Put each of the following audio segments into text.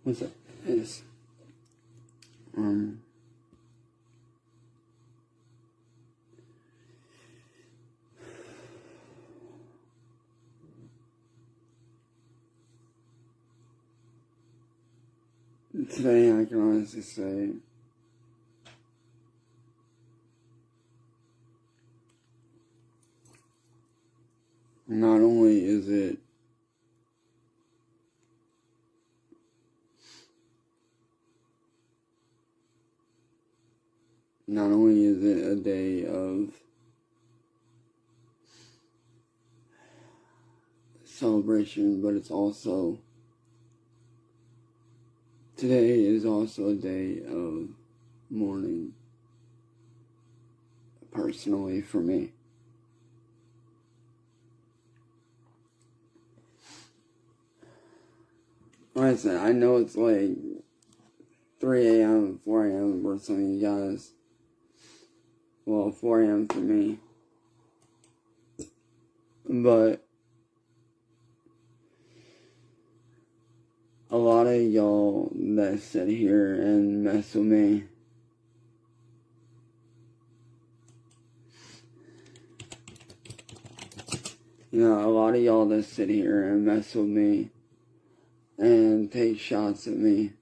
What's that? Is today I can honestly say not only is it a day of celebration, but today is also a day of mourning, personally for me. Like I said, I know it's like 3 a.m., 4 a.m. for some of you guys. Well, 4 a.m. for me. But a lot of y'all that sit here and mess with me, a lot of y'all that sit here and mess with me and take shots at me,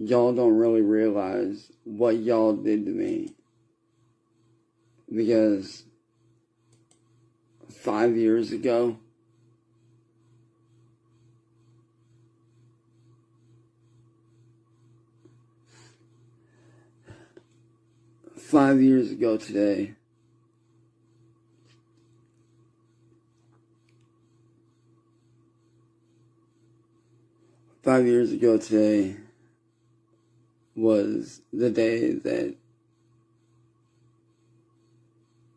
y'all don't really realize what y'all did to me. Because 5 years ago, today, was the day that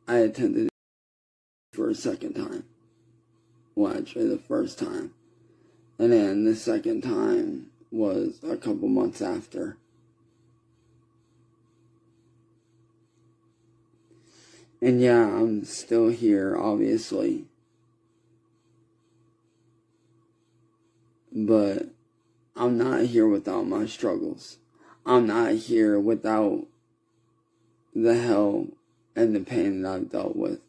I attended for a second time. Well, actually the first time. And then the second time was a couple months after. And yeah, I'm still here, obviously. But I'm not here without my struggles. I'm not here without the hell and the pain that I've dealt with.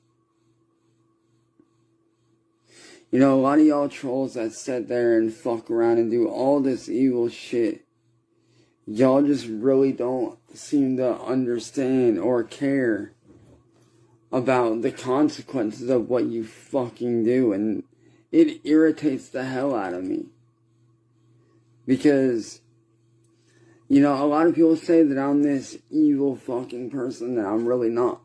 A lot of y'all trolls that sit there and fuck around and do all this evil shit, y'all just really don't seem to understand or care about the consequences of what you fucking do, and it irritates the hell out of me. Because, a lot of people say that I'm this evil fucking person that I'm really not.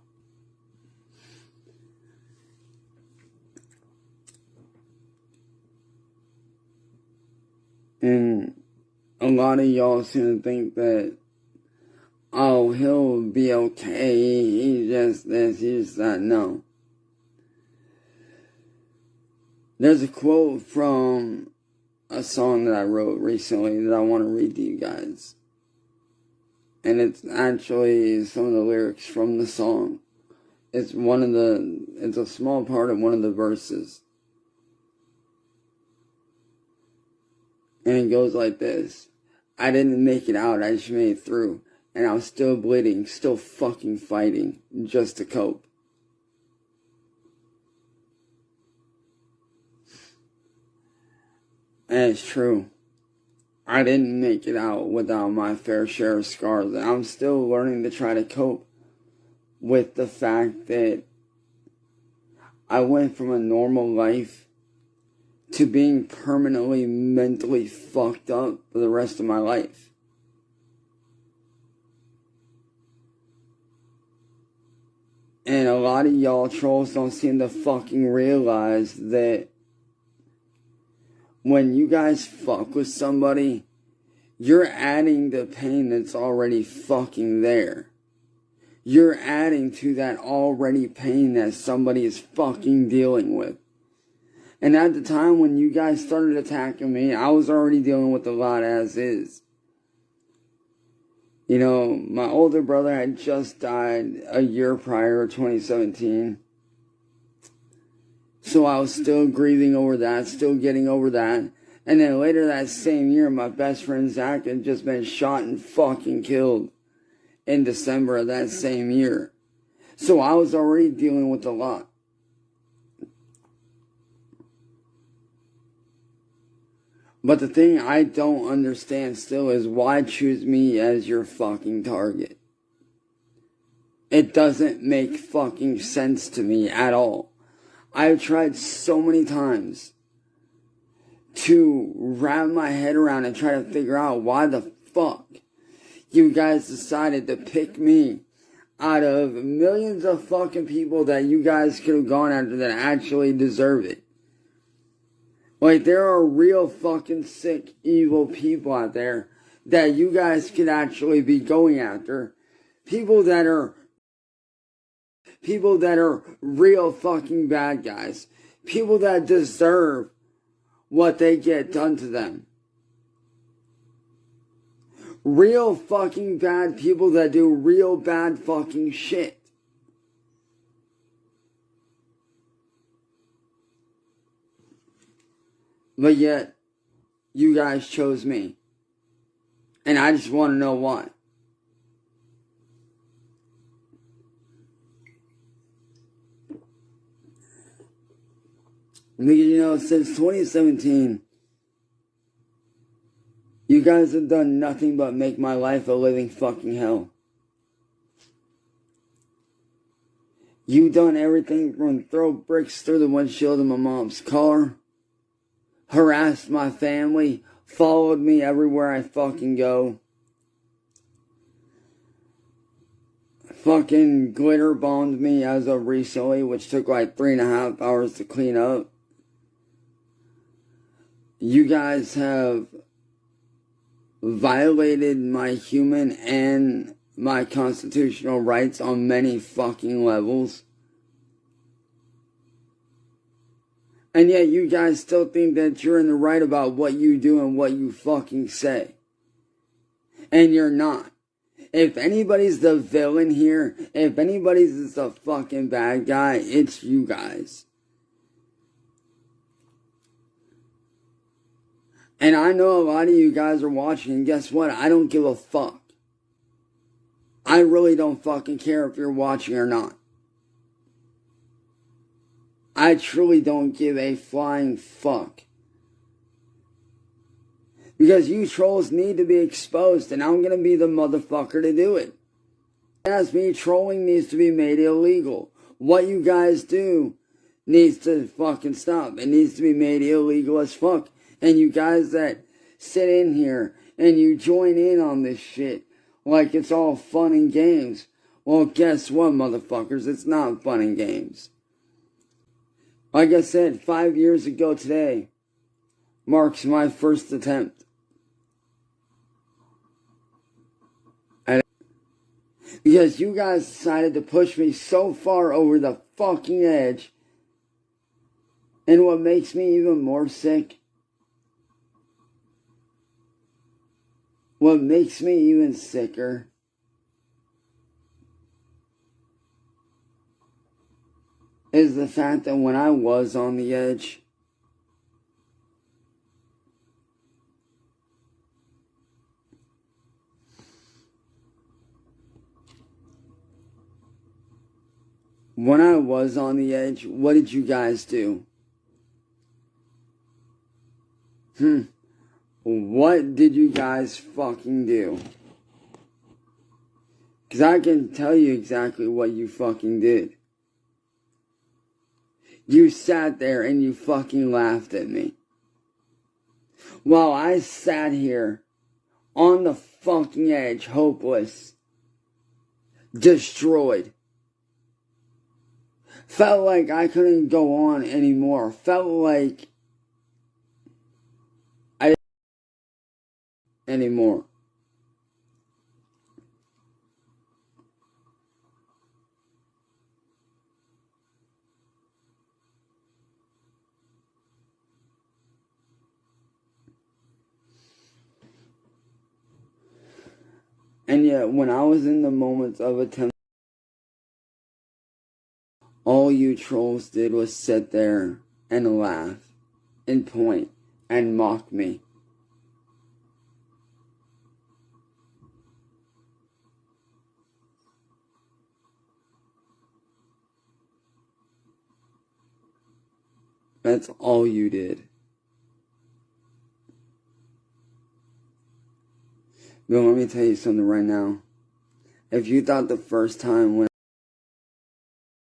And a lot of y'all seem to think that, oh, he'll be okay, he's just this, he's that. No. There's a quote from a song that I wrote recently that I want to read to you guys. And it's actually some of the lyrics from the song. It's a small part of one of the verses. And it goes like this: I didn't make it out, I just made it through. And I was still bleeding, still fucking fighting, just to cope. And it's true. I didn't make it out without my fair share of scars. And I'm still learning to try to cope with the fact that I went from a normal life to being permanently mentally fucked up for the rest of my life. And a lot of y'all trolls don't seem to fucking realize that when you guys fuck with somebody, you're adding the pain that's already fucking there. You're adding to that already pain that somebody is fucking dealing with. And at the time when you guys started attacking me, I was already dealing with a lot as is. My older brother had just died a year prior, 2017. So I was still grieving over that, still getting over that. And then later that same year, my best friend Zach had just been shot and fucking killed in December of that same year. So I was already dealing with a lot. But the thing I don't understand still is why choose me as your fucking target? It doesn't make fucking sense to me at all. I've tried so many times to wrap my head around and try to figure out why the fuck you guys decided to pick me out of millions of fucking people that you guys could have gone after that actually deserve it. Like, there are real fucking sick, evil people out there that you guys could actually be going after. People that are real fucking bad guys. People that deserve what they get done to them. Real fucking bad people that do real bad fucking shit. But yet, you guys chose me. And I just want to know why. Because, you know, since 2017, you guys have done nothing but make my life a living fucking hell. You've done everything from throw bricks through the windshield of my mom's car, harassed my family, followed me everywhere I fucking go, fucking glitter bombed me as of recently, which took like 3.5 hours to clean up. You guys have violated my human and my constitutional rights on many fucking levels. And yet you guys still think that you're in the right about what you do and what you fucking say. And you're not. If anybody's the villain here, if anybody's the fucking bad guy, it's you guys. And I know a lot of you guys are watching, and guess what? I don't give a fuck. I really don't fucking care if you're watching or not. I truly don't give a flying fuck. Because you trolls need to be exposed, and I'm gonna be the motherfucker to do it. As me, trolling needs to be made illegal. What you guys do needs to fucking stop. It needs to be made illegal as fuck. And you guys that sit in here and you join in on this shit like it's all fun and games. Well, guess what, motherfuckers? It's not fun and games. Like I said, 5 years ago today marks my first attempt. Because you guys decided to push me so far over the fucking edge. And what makes me even more sick, what makes me even sicker, is the fact that when I was on the edge, what did you guys do? What did you guys fucking do? Because I can tell you exactly what you fucking did. You sat there and you fucking laughed at me. While I sat here on the fucking edge, hopeless, destroyed. Felt like I couldn't go on anymore. Felt like I didn't anymore. And yet, when I was in the moments of attempt, all you trolls did was sit there and laugh and point and mock me. That's all you did. But let me tell you something right now. If you thought the first time when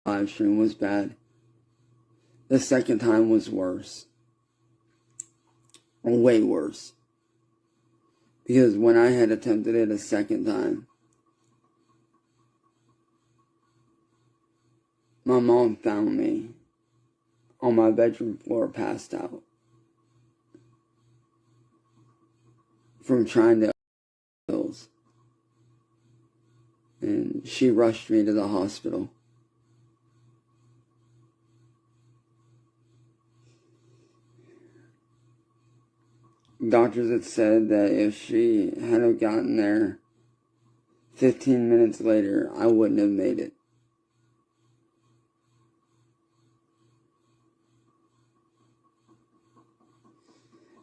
live stream was bad, the second time was worse. Way worse. Because when I had attempted it a second time, my mom found me on my bedroom floor passed out from trying to pills. And she rushed me to the hospital. Doctors had said that if she hadn't gotten there 15 minutes later, I wouldn't have made it.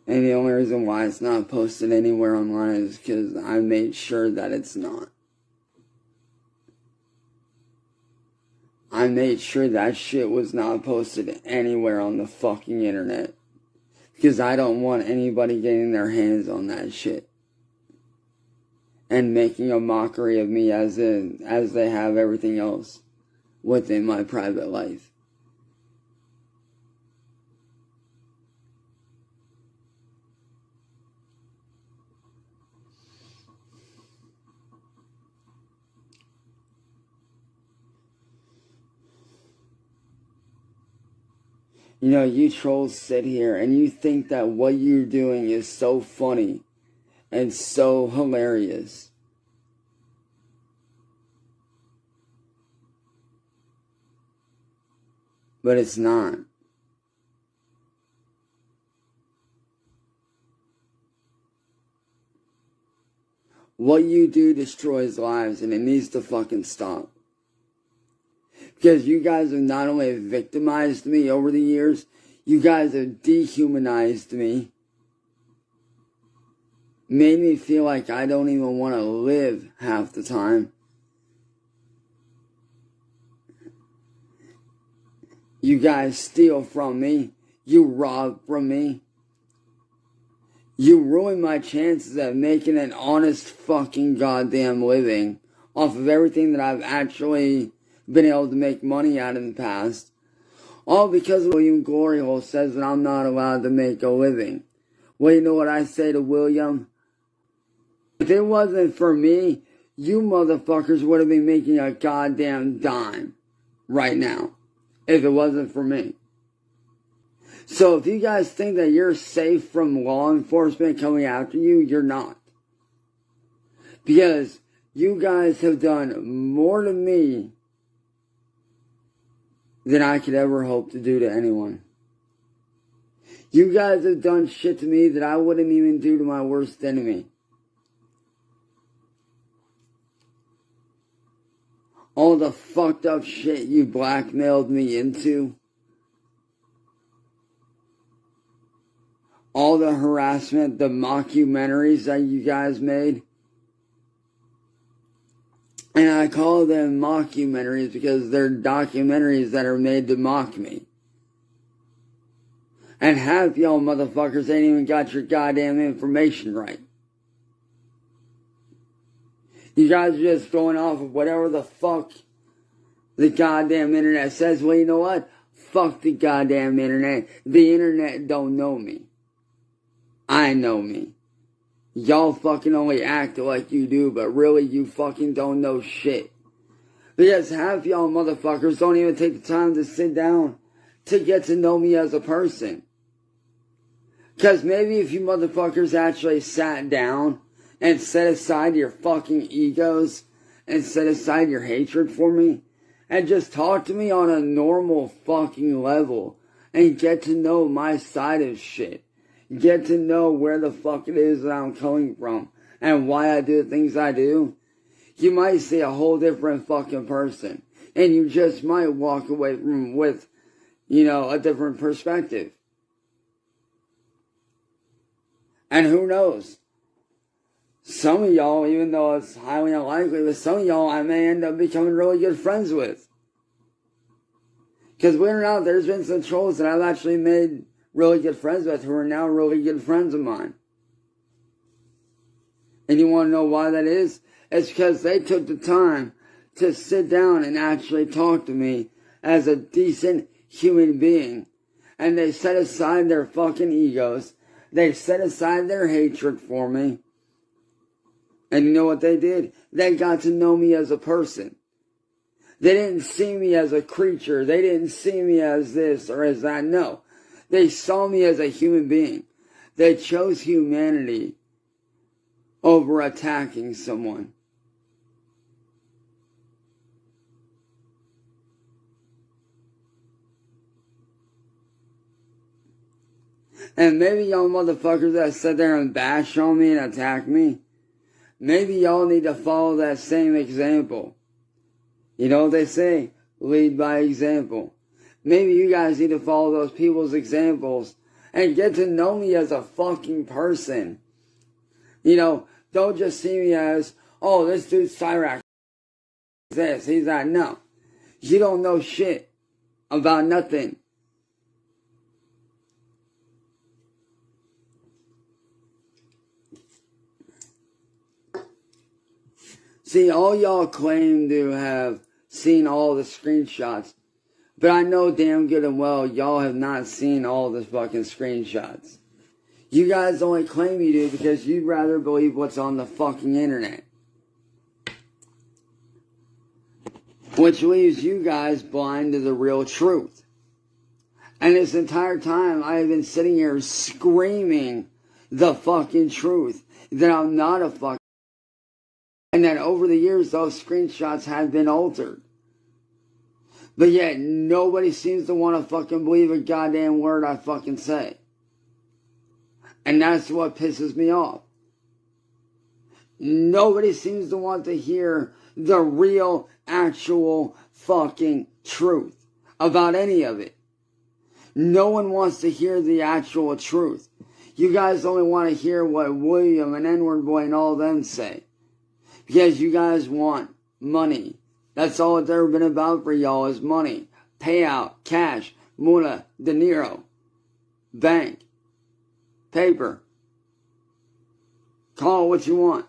And the only reason why it's not posted anywhere online is because I made sure that it's not. I made sure that shit was not posted anywhere on the fucking internet. Because I don't want anybody getting their hands on that shit. And making a mockery of me as they have everything else within my private life. You know, you trolls sit here and you think that what you're doing is so funny and so hilarious. But it's not. What you do destroys lives and it needs to fucking stop. Because you guys have not only victimized me over the years, you guys have dehumanized me. Made me feel like I don't even want to live half the time. You guys steal from me. You rob from me. You ruin my chances of making an honest fucking goddamn living off of everything that I've actually been able to make money out in the past. All because William Gloryhole says that I'm not allowed to make a living. Well, you know what I say to William? If it wasn't for me, you motherfuckers would have been making a goddamn dime right now. If it wasn't for me. So if you guys think that you're safe from law enforcement coming after you, you're not. Because you guys have done more to me than I could ever hope to do to anyone. You guys have done shit to me that I wouldn't even do to my worst enemy. All the fucked up shit you blackmailed me into. All the harassment, the mockumentaries that you guys made. And I call them mockumentaries because they're documentaries that are made to mock me. And half y'all motherfuckers ain't even got your goddamn information right. You guys are just going off of whatever the fuck the goddamn internet says. Well, you know what? Fuck the goddamn internet. The internet don't know me. I know me. Y'all fucking only act like you do, but really you fucking don't know shit. Because half y'all motherfuckers don't even take the time to sit down to get to know me as a person. Because maybe if you motherfuckers actually sat down and set aside your fucking egos and set aside your hatred for me and just talk to me on a normal fucking level and get to know my side of shit. Get to know where the fuck it is that I'm coming from and why I do the things I do. You might see a whole different fucking person. And you just might walk away from with a different perspective. And who knows? Some of y'all, even though it's highly unlikely, but some of y'all I may end up becoming really good friends with. Because believe it or not, there's been some trolls that I've actually made really good friends with who are now really good friends of mine. And you want to know why that is? It's because they took the time to sit down and actually talk to me as a decent human being. And they set aside their fucking egos. They set aside their hatred for me. And you know what they did? They got to know me as a person. They didn't see me as a creature. They didn't see me as this or as that. No. They saw me as a human being. They chose humanity over attacking someone. And maybe y'all motherfuckers that sit there and bash on me and attack me, maybe y'all need to follow that same example. You know what they say? Lead by example. Maybe you guys need to follow those people's examples and get to know me as a fucking person. Don't just see me as, oh, this dude's Cyraxx. He's this, he's that. No. You don't know shit about nothing. See, all y'all claim to have seen all the screenshots, but I know damn good and well y'all have not seen all the fucking screenshots. You guys only claim you do because you'd rather believe what's on the fucking internet. Which leaves you guys blind to the real truth. And this entire time I have been sitting here screaming the fucking truth that I'm not a fucking. And that over the years, those screenshots have been altered. But yet, nobody seems to want to fucking believe a goddamn word I fucking say. And that's what pisses me off. Nobody seems to want to hear the real, actual fucking truth about any of it. No one wants to hear the actual truth. You guys only want to hear what William and WordBoi and all them say. Because you guys want money. That's all it's ever been about for y'all is money. Payout, cash, moolah, dinero, bank, paper. Call it what you want.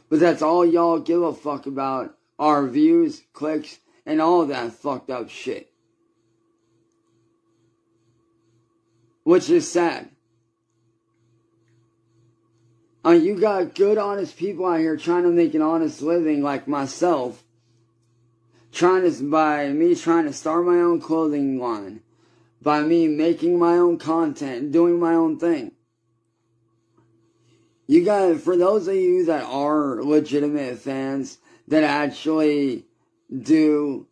But that's all y'all give a fuck about are views, clicks, and all that fucked up shit. Which is sad. You got good, honest people out here trying to make an honest living like myself. By me trying to start my own clothing line. By me making my own content, doing my own thing. You guys, for those of you that are legitimate fans, that actually do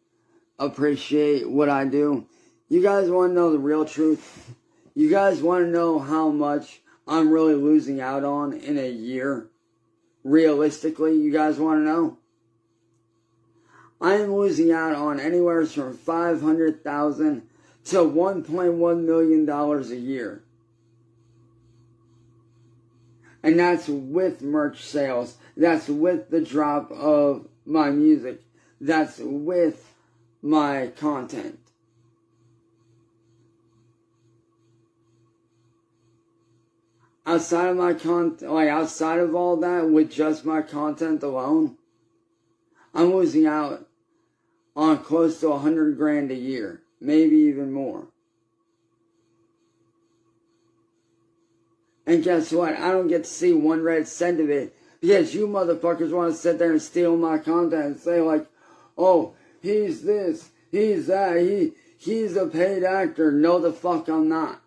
appreciate what I do, you guys want to know the real truth? You guys want to know how much I'm really losing out on in a year? Realistically, you guys want to know? I am losing out on anywhere from $500,000 to $1.1 million a year. And that's with merch sales. That's with the drop of my music. That's with my content. Outside of my outside of all that, with just my content alone, I'm losing out on close to $100,000 a year, maybe even more. And guess what? I don't get to see one red cent of it because you motherfuckers want to sit there and steal my content and say like, oh, he's this, he's that, he's a paid actor. No, the fuck I'm not.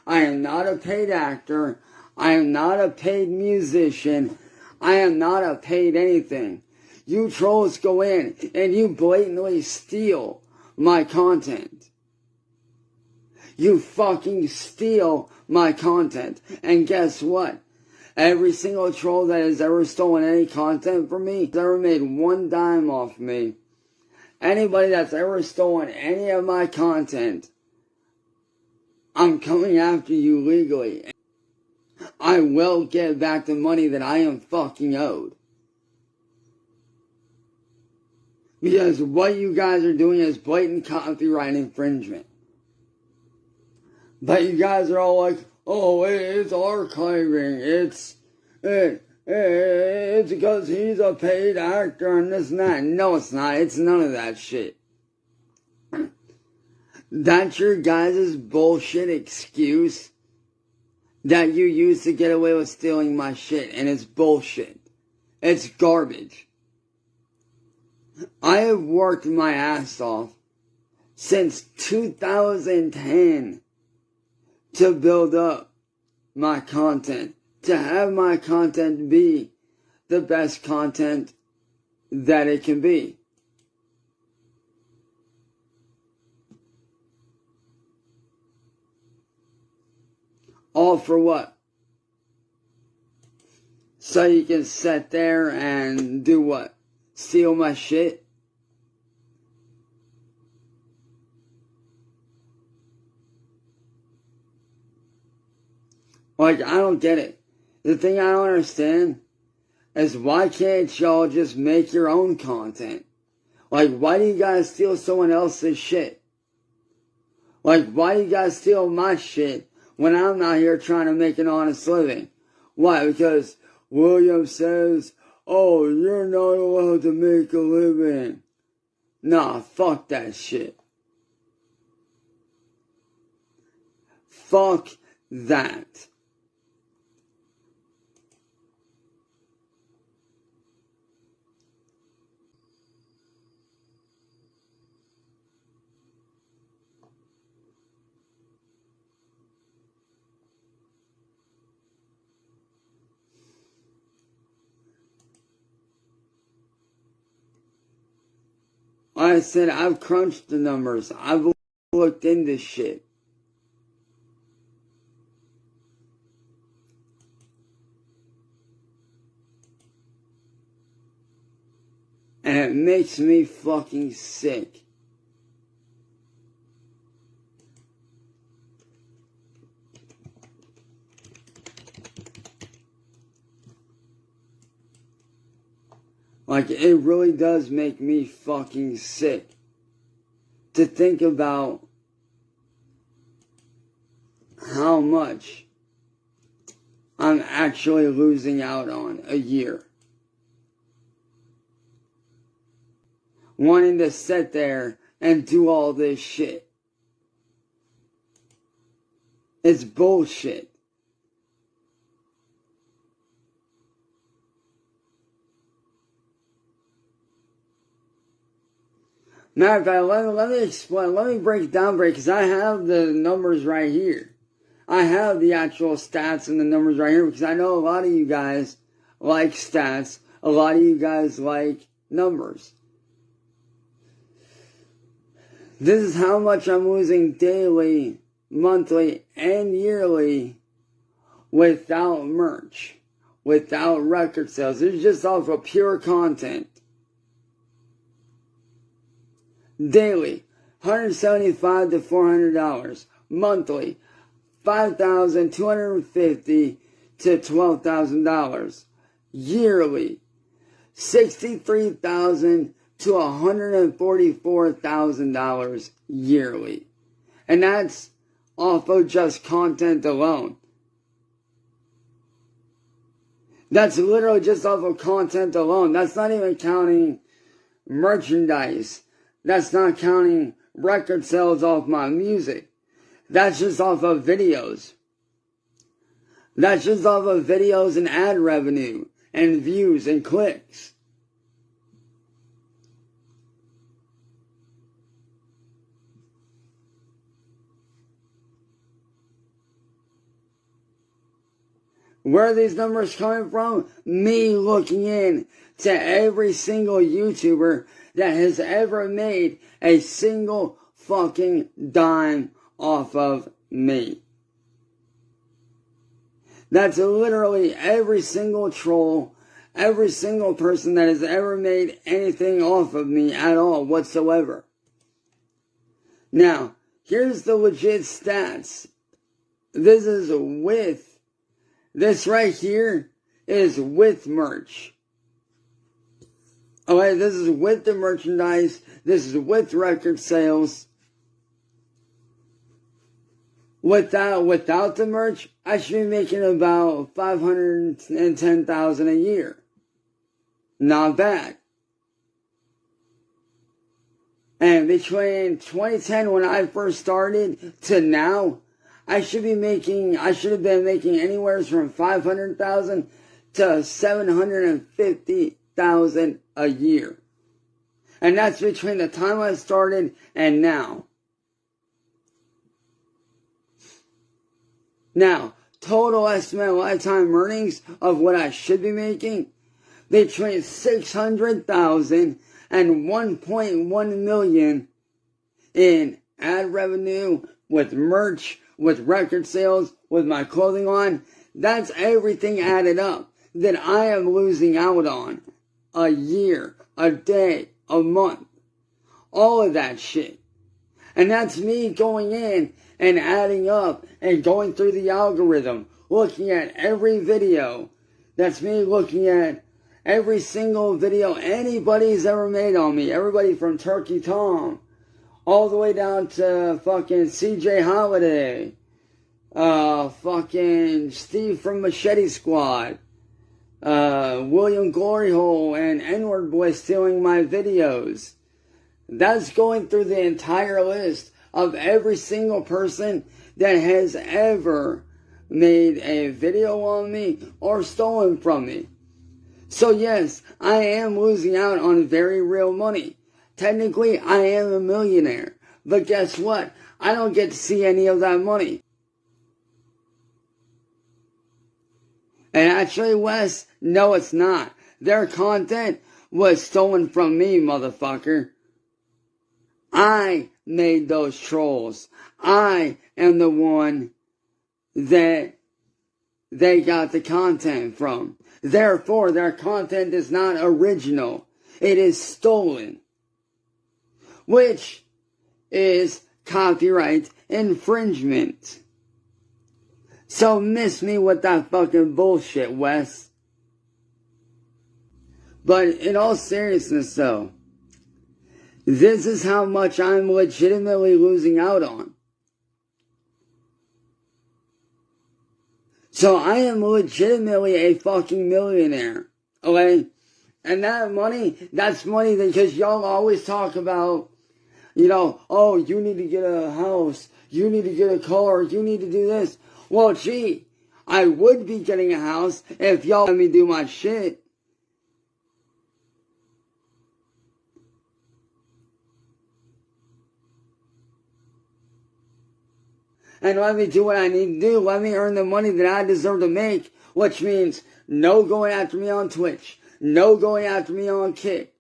I am not a paid actor. I am not a paid musician. I am not a paid anything. You trolls go in and you blatantly steal my content. You fucking steal my content. And guess what? Every single troll that has ever stolen any content from me, has ever made one dime off me, Anybody that's ever stolen any of my content, I'm coming after you legally. I will get back the money that I am fucking owed. Because what you guys are doing is blatant copyright infringement. But you guys are all like, oh, it's archiving. It's because he's a paid actor and this and that. No, it's not. It's none of that shit. That's your guys' bullshit excuse that you use to get away with stealing my shit. And it's bullshit. It's garbage. I have worked my ass off since 2010 to build up my content, to have my content be the best content that it can be. All for what? So you can sit there and do what? Steal my shit? Like, I don't get it. The thing I don't understand is why can't y'all just make your own content? Like, why do you guys steal someone else's shit? Like, why do you guys steal my shit when I'm out here trying to make an honest living? Why? Because William says, oh, you're not allowed to make a living. Nah, fuck that shit. Fuck that. I said, I've crunched the numbers. I've looked into shit. And it makes me fucking sick. Like, it really does make me fucking sick to think about how much I'm actually losing out on a year. Wanting to sit there and do all this shit. It's bullshit. Matter of fact, let me explain, let me break down, because I have the numbers right here. I have the actual stats and the numbers right here, because I know a lot of you guys like stats. A lot of you guys like numbers. This is how much I'm losing daily, monthly, and yearly without merch, without record sales. It's just off of pure content. Daily, $175 to $400. Monthly, $5,250 to $12,000. Yearly, $63,000 to $144,000 yearly. And that's off of just content alone. That's literally just off of content alone. That's not even counting merchandise. That's not counting record sales off my music. That's just off of videos. That's just off of videos and ad revenue and views and clicks. Where are these numbers coming from? Me looking in to every single YouTuber that has ever made a single fucking dime off of me. That's literally every single troll, every single person that has ever made anything off of me at all whatsoever. Now, here's the legit stats. This right here is with merch. Alright, this is with the merchandise. This is with record sales. Without the merch, I should be making about $510,000 a year. Not bad. And between 2010 when I first started to now, I should have been making anywhere from $500,000 to $750,000 a year. And that's between the time I started and now. Now, total estimated lifetime earnings of what I should be making, between $600,000 and $1.1 million in ad revenue, with merch, with record sales, with my clothing on. That's everything added up that I am losing out on. A year, a day, a month. All of that shit. And that's me going in and adding up and going through the algorithm, looking at every video. That's me looking at every single video anybody's ever made on me. Everybody from Turkey Tom, all the way down to fucking CJ Holiday, fucking Steve from Machete Squad, William Gloryhole and WordBoi stealing my videos. That's going through the entire list of every single person that has ever made a video on me or stolen from me. So yes, I am losing out on very real money. Technically, I am a millionaire. But guess what? I don't get to see any of that money. And actually, Wes, no it's not. Their content was stolen from me, motherfucker. I made those trolls. I am the one that they got the content from. Therefore, their content is not original. It is stolen. Which is copyright infringement. So miss me with that fucking bullshit, Wes. But in all seriousness though, this is how much I'm legitimately losing out on. So I am legitimately a fucking millionaire, okay? And that money, that's money that, because y'all always talk about, you know, oh, you need to get a house, you need to get a car, you need to do this. Well, gee, I would be getting a house if y'all let me do my shit. And let me do what I need to do. Let me earn the money that I deserve to make. Which means no going after me on Twitch. No going after me on Kick.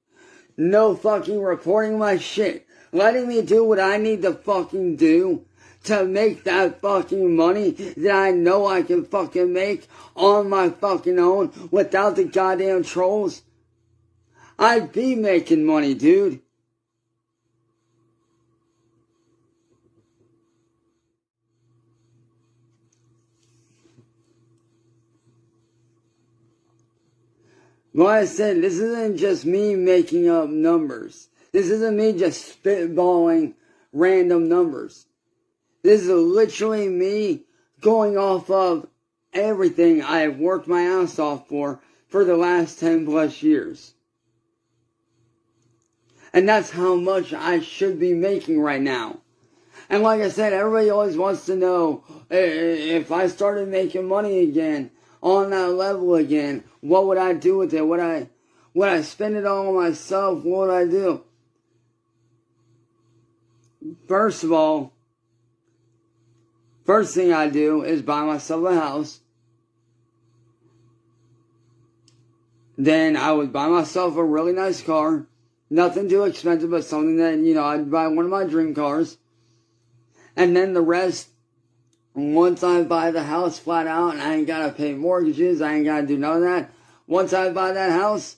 No fucking reporting my shit. Letting me do what I need to fucking do to make that fucking money that I know I can fucking make on my fucking own without the goddamn trolls. I'd be making money, dude. Like I said, this isn't just me making up numbers. This isn't me just spitballing random numbers. This is literally me going off of everything I have worked my ass off for the last 10 plus years. And that's how much I should be making right now. And like I said, everybody always wants to know if I started making money again, on that level again, what would I do with it? Would I spend it all on myself? What would I do? First of all, first thing I do is buy myself a house. Then I would buy myself a really nice car. Nothing too expensive, but something that, you know, I'd buy one of my dream cars. And then the rest, once I buy the house flat out and I ain't gotta pay mortgages, I ain't gotta do none of that, Once I buy that house,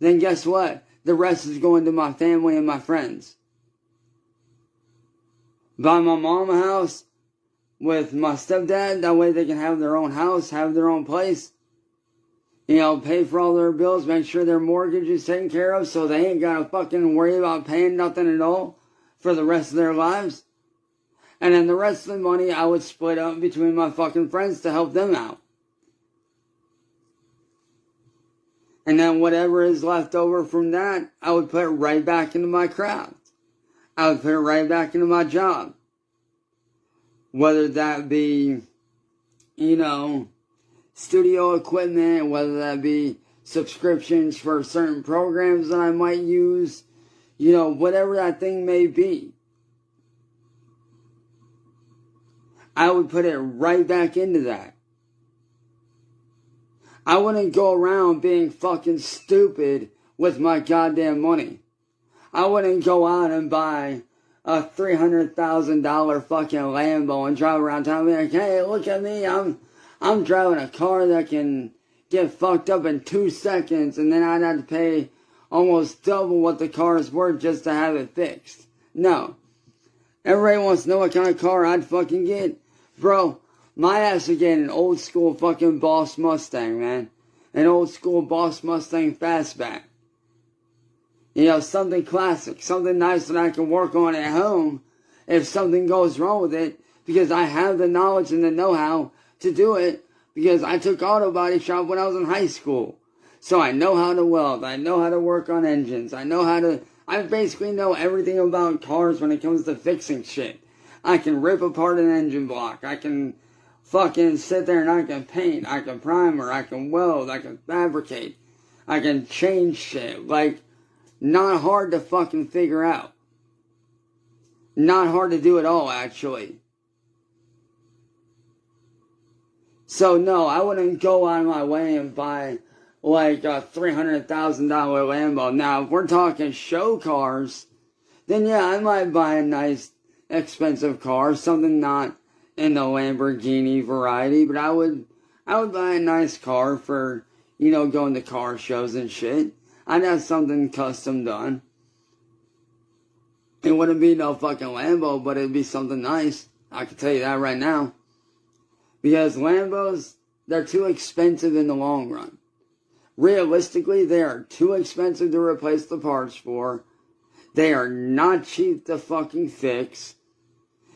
then guess what? The rest is going to my family and my friends. Buy my mom a house with my stepdad. That way they can have their own house, have their own place. You know, pay for all their bills, make sure their mortgage is taken care of so they ain't gotta fucking worry about paying nothing at all for the rest of their lives. And then the rest of the money I would split up between my fucking friends to help them out. And then whatever is left over from that, I would put it right back into my craft. I would put it right back into my job. Whether that be, you know, studio equipment, whether that be subscriptions for certain programs that I might use, you know, whatever that thing may be. I would put it right back into that. I wouldn't go around being fucking stupid with my goddamn money. I wouldn't go out and buy a $300,000 fucking Lambo and drive around town and be like, hey, look at me, I'm driving a car that can get fucked up in 2 seconds, and then I'd have to pay almost double what the car is worth just to have it fixed. No. Everybody wants to know what kind of car I'd fucking get. Bro, my ass would get an old school fucking Boss Mustang, man. An old school Boss Mustang fastback. You know, something classic, something nice that I can work on at home if something goes wrong with it, because I have the knowledge and the know-how to do it, because I took auto body shop when I was in high school. So I know how to weld, I know how to work on engines, I basically know everything about cars when it comes to fixing shit. I can rip apart an engine block, I can fucking sit there and I can paint, I can primer, I can weld, I can fabricate, I can change shit, like, not hard to fucking figure out. Not hard to do at all, actually. So no, I wouldn't go on my way and buy like a $300,000 Lambo. Now, if we're talking show cars, then yeah, I might buy a nice, expensive car, something not in the Lamborghini variety, but I would buy a nice car for, you know, going to car shows and shit. I'd have something custom done. It wouldn't be no fucking Lambo, but it'd be something nice. I can tell you that right now. Because Lambos, they're too expensive in the long run. Realistically, they are too expensive to replace the parts for. They are not cheap to fucking fix.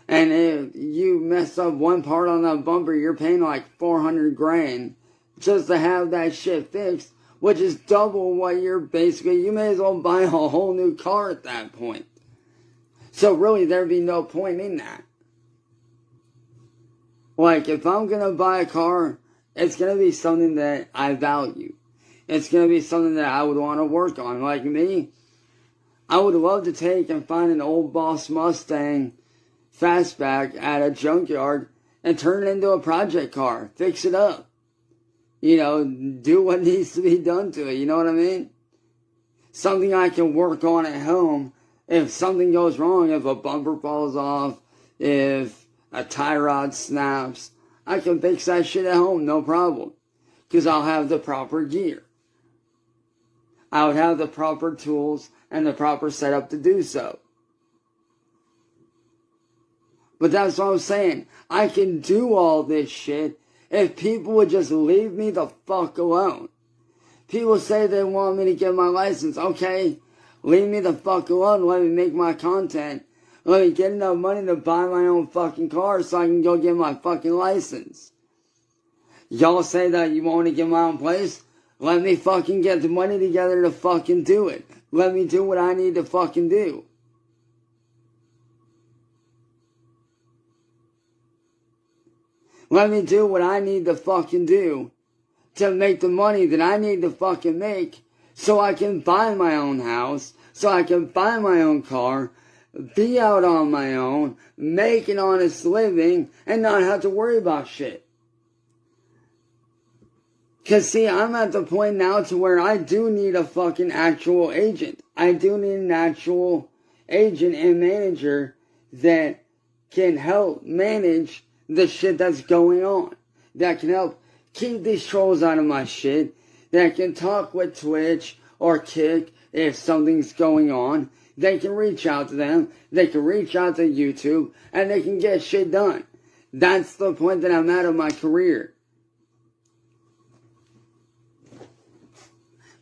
And if you mess up one part on that bumper, you're paying like 400 grand just to have that shit fixed, which is double what you're basically, you may as well buy a whole new car at that point. So really, there'd be no point in that. Like, if I'm gonna buy a car, it's gonna be something that I value. It's gonna be something that I would want to work on. Like me, I would love to take and find an old Boss Mustang fastback at a junkyard and turn it into a project car. Fix it up. You know, do what needs to be done to it. You know what I mean? Something I can work on at home. If something goes wrong, if a bumper falls off, if a tie rod snaps, I can fix that shit at home, no problem. Because I'll have the proper gear. I would have the proper tools and the proper setup to do so. But that's what I'm saying. I can do all this shit if people would just leave me the fuck alone. People say they want me to get my license. Okay, leave me the fuck alone. Let me make my content. Let me get enough money to buy my own fucking car so I can go get my fucking license. Y'all say that you want me to get my own place? Let me fucking get the money together to fucking do it. Let me do what I need to fucking do. Let me do what I need to fucking do to make the money that I need to fucking make so I can buy my own house, so I can buy my own car, be out on my own, make an honest living, and not have to worry about shit. Because, see, I'm at the point now to where I do need a fucking actual agent. I do need an actual agent and manager that can help manage the shit that's going on. That can help keep these trolls out of my shit. that can talk with Twitch or Kick if something's going on. They can reach out to them. They can reach out to YouTube, and they can get shit done. That's the point that I'm at of my career.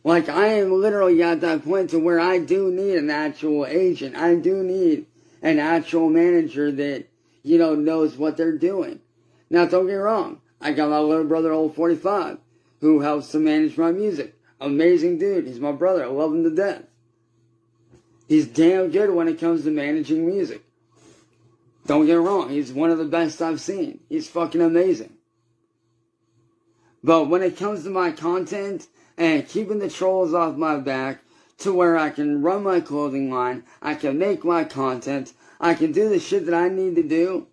Like, I am literally at that point to where I do need an actual agent. I do need an actual manager that, you know, knows what they're doing. Now, don't get me wrong. I got my little brother, Old 45, who helps to manage my music. Amazing dude. He's my brother. I love him to death. He's damn good when it comes to managing music. Don't get me wrong. He's one of the best I've seen. He's fucking amazing. But when it comes to my content and keeping the trolls off my back to where I can run my clothing line, I can make my content, I can do the shit that I need to do,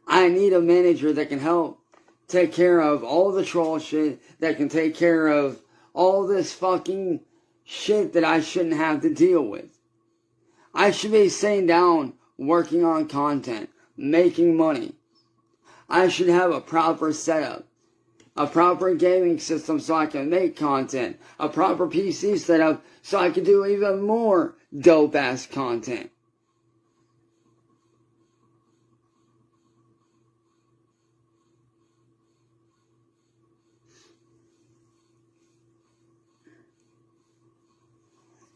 I need a manager that can help take care of all the troll shit, that can take care of all this fucking shit that I shouldn't have to deal with. I should be sitting down, working on content, making money. I should have a proper setup, a proper gaming system so I can make content, a proper PC setup so I can do even more dope-ass content.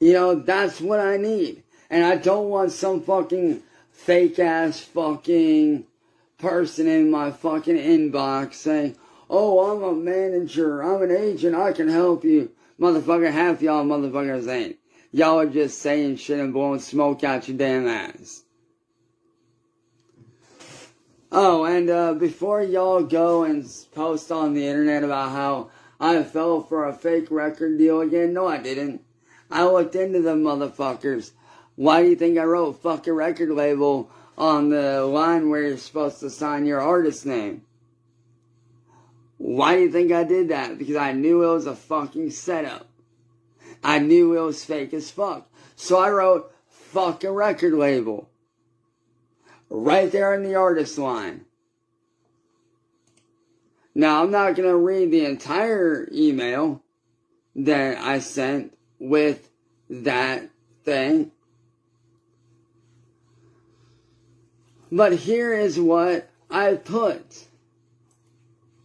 You know, that's what I need. And I don't want some fucking fake-ass fucking person in my fucking inbox saying, oh, I'm a manager, I'm an agent, I can help you. Motherfucker, half y'all motherfuckers ain't. Y'all are just saying shit and blowing smoke out your damn ass. Oh, and before y'all go and post on the internet about how I fell for a fake record deal again, no I didn't. I looked into them motherfuckers. Why do you think I wrote fuck a record label on the line where you're supposed to sign your artist name? Why do you think I did that? Because I knew it was a fucking setup. I knew it was fake as fuck. So I wrote fuck a record label. Right there in the artist line. Now I'm not going to read the entire email that I sent with that thing. But here is what I put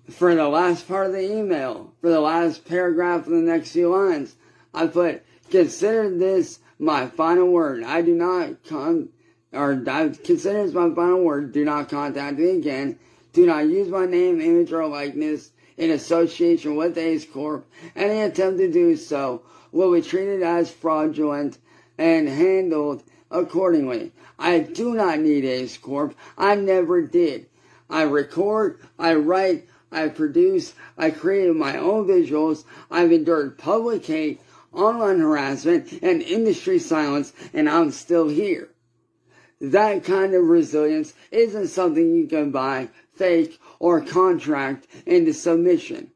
for the last part of the email, for the last paragraph of the next few lines. I put, consider this my final word. I consider this my final word. Do not contact me again. Do not use my name, image, or likeness in association with Ace Corp. Any attempt to do so will be treated as fraudulent and handled accordingly. I do not need Ace Corp. I never did. I record, I write, I produce, I created my own visuals. I've endured public hate, online harassment, and industry silence, and I'm still here. That kind of resilience isn't something you can buy, fake, or contract into submission.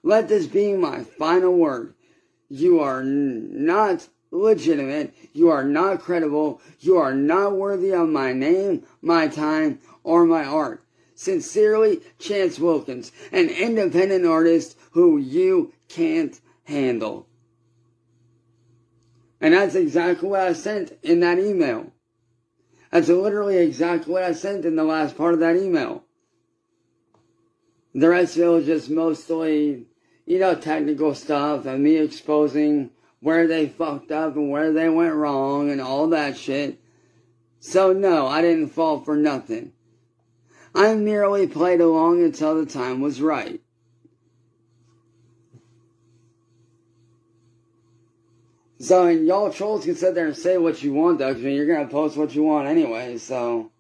Let this be my final word. You are not legitimate. You are not credible. You are not worthy of my name, my time, or my art. Sincerely, Chance Wilkins, an independent artist who you can't handle. And that's exactly what I sent in that email. That's literally exactly what I sent in the last part of that email. The rest of it was just mostly, technical stuff and me exposing where they fucked up and where they went wrong and all that shit. So no, I didn't fall for nothing. I merely played along until the time was right. So, and y'all trolls can sit there and say what you want, though, because you're going to post what you want anyway, so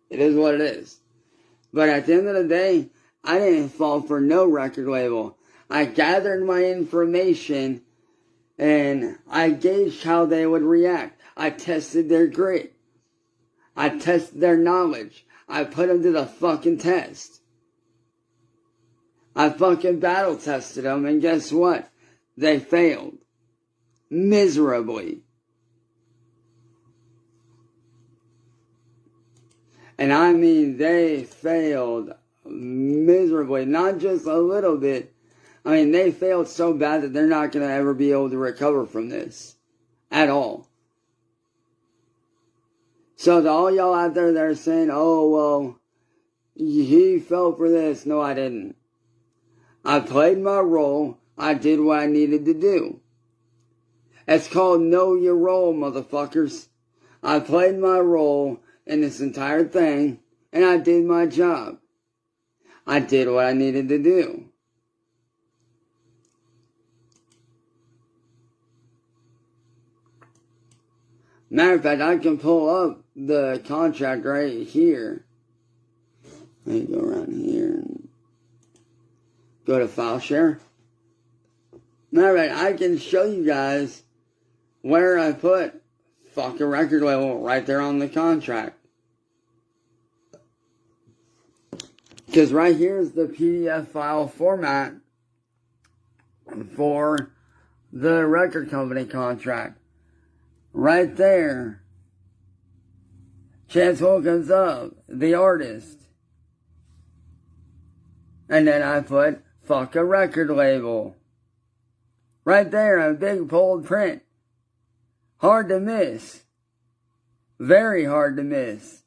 it is what it is. But at the end of the day, I didn't fall for no record label. I gathered my information, and I gauged how they would react. I tested their grit. I tested their knowledge. I put them to the fucking test. I fucking battle tested them, and guess what? They failed. Miserably. And I mean, they failed miserably. Not just a little bit, I mean, they failed so bad that they're not going to ever be able to recover from this. At all. So to all y'all out there that are saying, oh, well, he fell for this. No, I didn't. I played my role. I did what I needed to do. It's called know your role, motherfuckers. I played my role in this entire thing, and I did my job. I did what I needed to do. Matter of fact, I can pull up the contract right here. Let me go around here and go to file share. Matter of fact, I can show you guys where I put fucking record label right there on the contract. Because right here is the PDF file format for the record company contract. Right there. Chance Wilkins up, the artist. And then I put fuck a record label. Right there in big bold print. Hard to miss. Very hard to miss.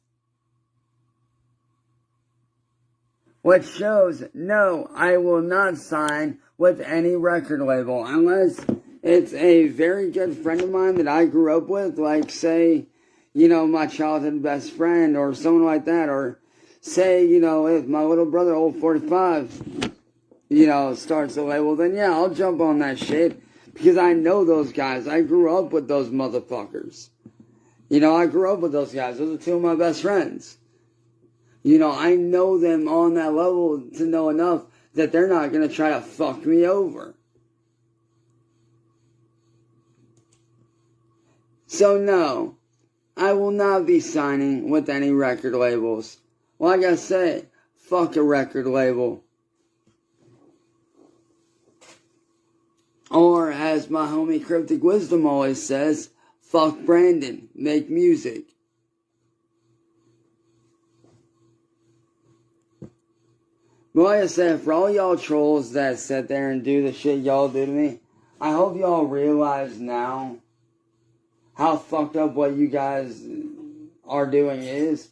Which shows, no, I will not sign with any record label unless it's a very good friend of mine that I grew up with, like say, you know, my childhood best friend or someone like that, or say, you know, if my little brother, old 45, you know, starts a label, then yeah, I'll jump on that shit because I know those guys. I grew up with those motherfuckers. You know, I grew up with those guys. Those are two of my best friends. You know, I know them on that level to know enough that they're not going to try to fuck me over. So no, I will not be signing with any record labels. Like I said, fuck a record label. Or as my homie Cryptic Wisdom always says, fuck Brandon, make music. But like I said, for all y'all trolls that sit there and do the shit y'all do to me, I hope y'all realize now how fucked up what you guys are doing is.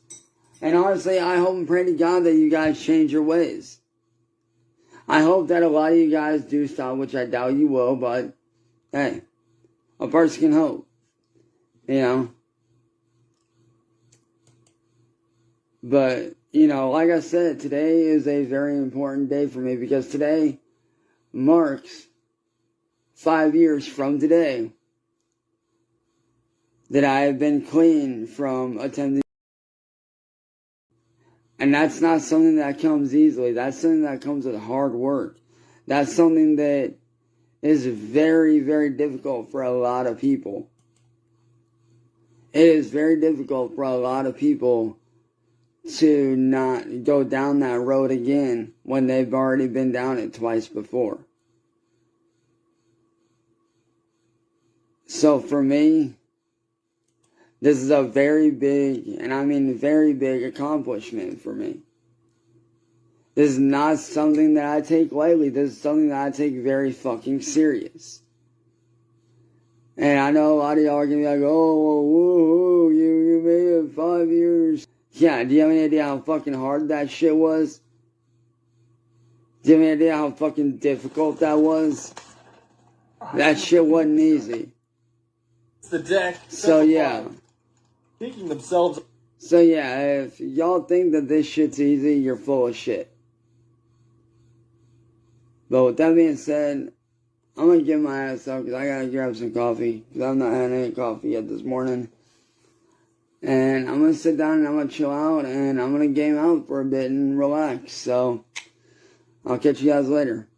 And honestly, I hope and pray to God that you guys change your ways. I hope that a lot of you guys do stop, which I doubt you will, but hey, a person can hope. You know? But, you know, like I said, today is a very important day for me because today marks 5 years from today that I have been clean from attempting. And that's not something that comes easily. That's something that comes with hard work. That's something that is very, very difficult for a lot of people. It is very difficult for a lot of people to not go down that road again when they've already been down it twice before. So for me, this is a very big, and I mean very big accomplishment for me. This is not something that I take lightly. This is something that I take very fucking serious. And I know a lot of y'all are going to be like, oh, woo, you made it 5 years. Yeah, do you have any idea how fucking hard that shit was? Do you have any idea how fucking difficult that was? That shit wasn't easy. It's the deck. So yeah. Picking themselves. So yeah, if y'all think that this shit's easy, you're full of shit. But with that being said, I'm going to get my ass up because I got to grab some coffee. Because I've not had any coffee yet this morning. And I'm going to sit down and I'm going to chill out. And I'm going to game out for a bit and relax. So, I'll catch you guys later.